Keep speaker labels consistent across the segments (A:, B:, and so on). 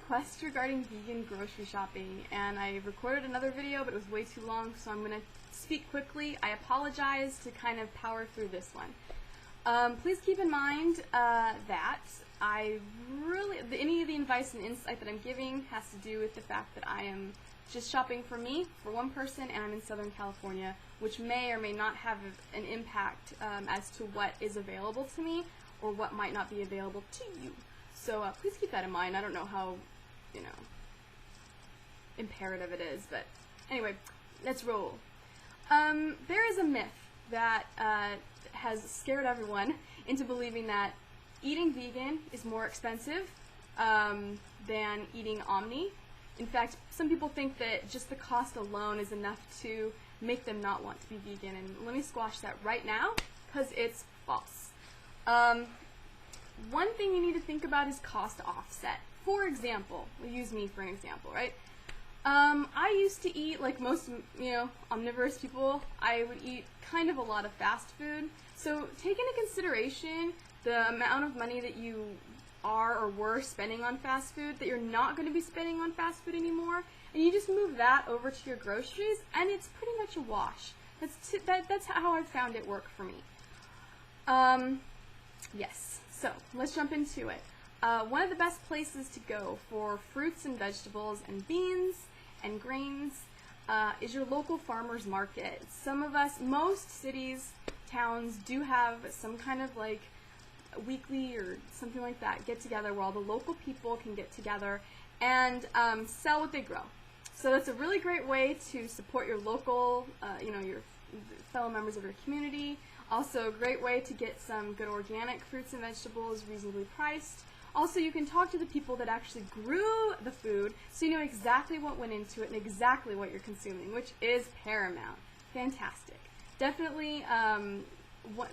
A: request regarding vegan grocery shopping, and I recorded another video, but it was way too long, so I'm going to speak quickly. I apologize to kind of power through this one. Please keep in mind that any of the advice and insight that I'm giving has to do with the fact that I am just shopping for me, for one person, and I'm in Southern California, which may or may not have an impact as to what is available to me or what might not be available to you. So please keep that in mind. I don't know how, imperative it is, but anyway, let's roll. There is a myth that has scared everyone into believing that eating vegan is more expensive than eating omni. In fact, some people think that just the cost alone is enough to make them not want to be vegan, and let me squash that right now, because it's false. One thing you need to think about is cost offset. For example, we'll use me for an example, right? I used to eat, like most, omnivorous people, I would eat kind of a lot of fast food. So take into consideration the amount of money that you are or were spending on fast food that you're not going to be spending on fast food anymore, and you just move that over to your groceries, and it's pretty much a wash. That's how I've found it work for me. Yes, so let's jump into it. One of the best places to go for fruits and vegetables and beans and grains is your local farmer's market. Most cities, towns do have some kind of like weekly or something like that get together where all the local people can get together and sell what they grow. So that's a really great way to support your local, your fellow members of your community. Also a great way to get some good organic fruits and vegetables reasonably priced. Also, you can talk to the people that actually grew the food, so you know exactly what went into it and exactly what you're consuming, which is paramount. Fantastic. Definitely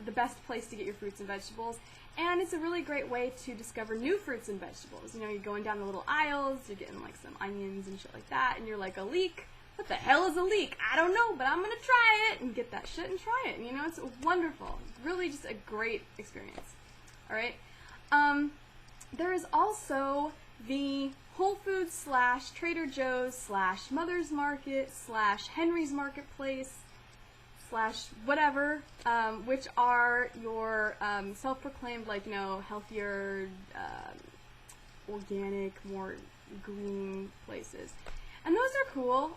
A: the best place to get your fruits and vegetables, and it's a really great way to discover new fruits and vegetables. You're going down the little aisles, you're getting like some onions and shit like that, and you're like, a leek? What the hell is a leek? I don't know, but I'm gonna try it, and get that shit and try it. It's wonderful. Really just a great experience. Alright? There is also the Whole Foods / Trader Joe's / Mother's Market / Henry's Marketplace / whatever, which are your self-proclaimed, healthier, organic, more green places. And those are cool.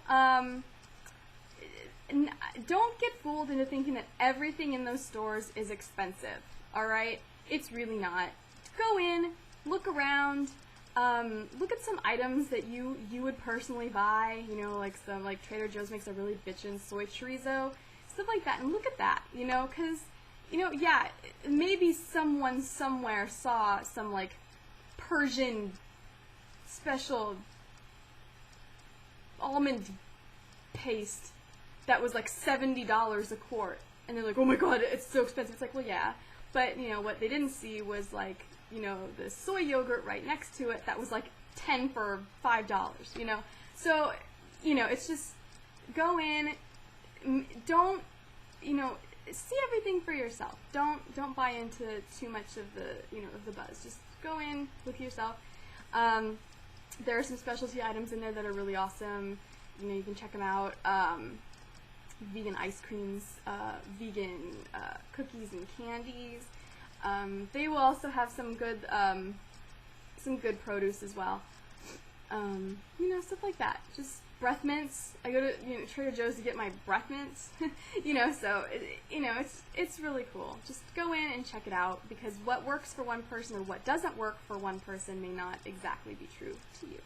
A: Don't get fooled into thinking that everything in those stores is expensive, alright? It's really not. Go in, look around, look at some items that you would personally buy, like Trader Joe's makes a really bitchin' soy chorizo, stuff like that, and look at that, because, yeah, maybe someone somewhere saw some, Persian special almond paste that was $70 a quart, and they're like, oh my god, it's so expensive. It's like, well, yeah, but what they didn't see was the soy yogurt right next to it that was 10 for $5, so it's just go in, don't see everything for yourself. Don't buy into too much of the buzz. Just go in with yourself. There are some specialty items in there that are really awesome. You can check them out. Vegan ice creams, vegan cookies and candies. They will also have some good produce as well. Stuff like that. Just breath mints. I go to Trader Joe's to get my breath mints. So it's really cool. Just go in and check it out, because what works for one person or what doesn't work for one person may not exactly be true to you.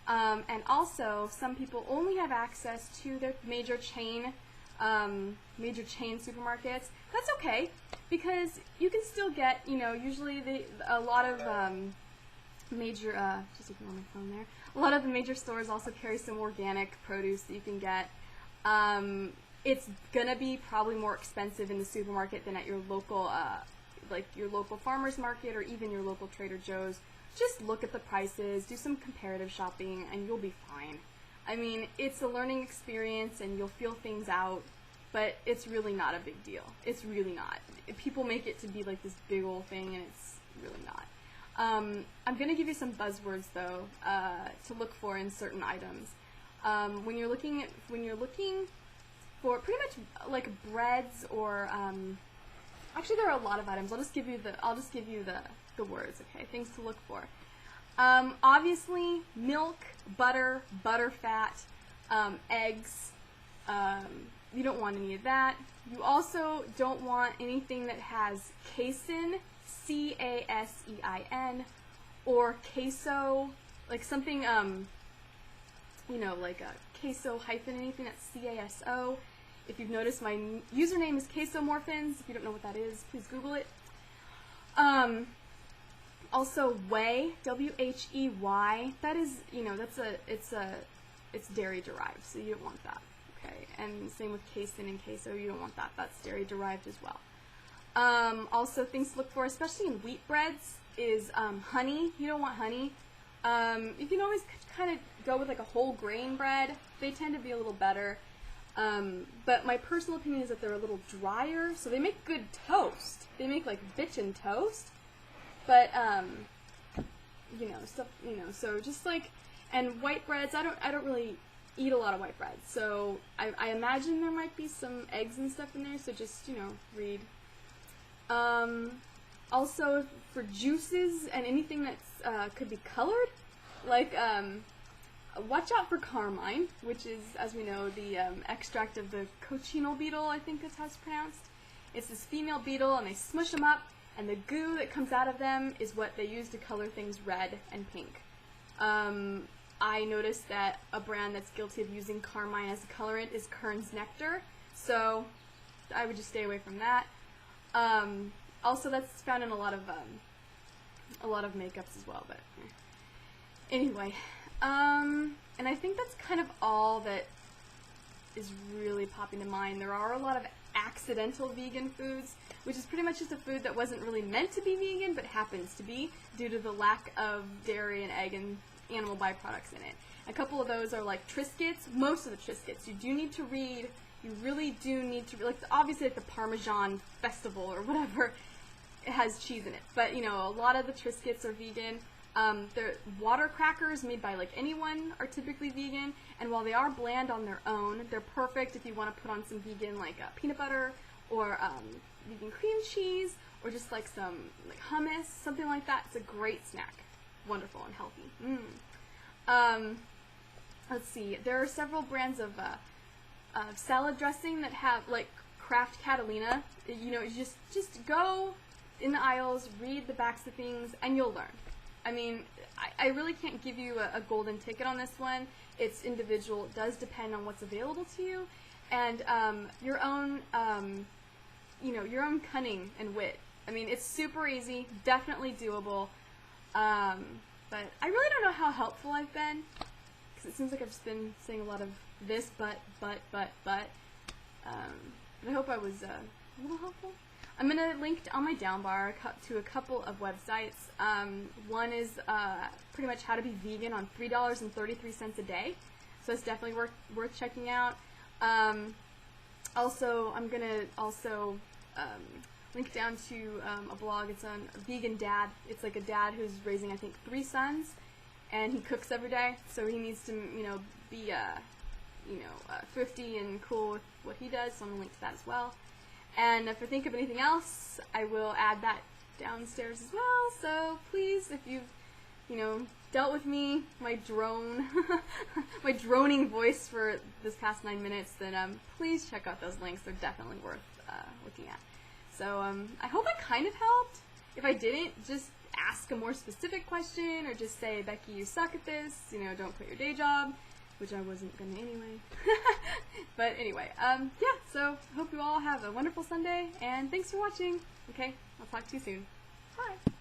A: And also, some people only have access to their major chain supermarkets. That's okay, because you can still get, usually a lot of major, just ignore my phone there. A lot of the major stores also carry some organic produce that you can get. It's gonna be probably more expensive in the supermarket than at your local, your local farmer's market or even your local Trader Joe's. Just look at the prices, do some comparative shopping, and you'll be fine. I mean, it's a learning experience, and you'll feel things out, but it's really not a big deal. It's really not. People make it to be this big old thing, and it's really not. I'm going to give you some buzzwords though to look for in certain items. When you're looking for pretty much like breads or actually there are a lot of items. I'll just give you the words. Okay, things to look for. Obviously, milk, butter, butterfat, eggs. You don't want any of that. You also don't want anything that has casein, C-A-S-E-I-N, or queso, like something, you know, like a queso hyphen anything that's C-A-S-O. If you've noticed, my username is casomorphins. If you don't know what that is, please Google it. Also, whey, W-H-E-Y. That is, you know, it's dairy derived, so you don't want that. Okay, and same with casein and queso, you don't want that. That's dairy derived as well. Also, things to look for, especially in wheat breads, is honey. You don't want honey. You can always kind of go with like a whole grain bread. They tend to be a little better. But my personal opinion is that they're a little drier, so they make good toast. They make like bitchin' toast. But you know, stuff, you know, so just like, and white breads, I don't really eat a lot of white bread, so I imagine there might be some eggs and stuff in there, so just, you know, read. Also, for juices and anything that's could be colored, like, watch out for carmine, which is, as we know, the extract of the cochineal beetle, I think is how it's pronounced. It's this female beetle, and they smush them up, and the goo that comes out of them is what they use to color things red and pink. I noticed that a brand that's guilty of using carmine as a colorant is Kern's Nectar, so I would just stay away from that. Also, that's found in a lot of makeups as well, but anyway. And I think that's kind of all that is really popping to mind. There are a lot of accidental vegan foods, which is pretty much just a food that wasn't really meant to be vegan, but happens to be due to the lack of dairy and egg and animal byproducts in it. A couple of those are like Triscuits. Most of the Triscuits, you do need to read. You really do need to, like, obviously like the Parmesan Festival or whatever, it has cheese in it. But, you know, a lot of the Triscuits are vegan. They're water crackers made by like anyone are typically vegan, and while they are bland on their own, they're perfect if you want to put on some vegan like peanut butter or vegan cream cheese or just like some like hummus, something like that. It's a great snack, wonderful and healthy. Let's see, there are several brands of salad dressing that have like Kraft Catalina. You know, you just go in the aisles, read the backs of things, and you'll learn. I mean, I really can't give you a golden ticket on this one. It's individual. It does depend on what's available to you, and your own, you know, your own cunning and wit. I mean, it's super easy, definitely doable. But I really don't know how helpful I've been, because it seems like I've just been saying a lot of this, but. But I hope I was a little helpful. I'm going to link on my down bar to a couple of websites. One is pretty much how to be vegan on $3.33 a day. So it's definitely worth checking out. Also, I'm going to link down to a blog. It's on Vegan Dad. It's like a dad who's raising, I think, 3 sons, and he cooks every day. So he needs to, you know, be, thrifty and cool with what he does. So I'm going to link to that as well. And if I think of anything else, I will add that downstairs as well. So please, if you've, you know, dealt with me, my my droning voice for this past 9 minutes, then please check out those links. They're definitely worth looking at. So I hope I kind of helped. If I didn't, just ask a more specific question, or just say, Becky, you suck at this. You know, don't quit your day job, which I wasn't going to anyway. But anyway, yeah, so hope you all have a wonderful Sunday, and thanks for watching. Okay, I'll talk to you soon. Bye.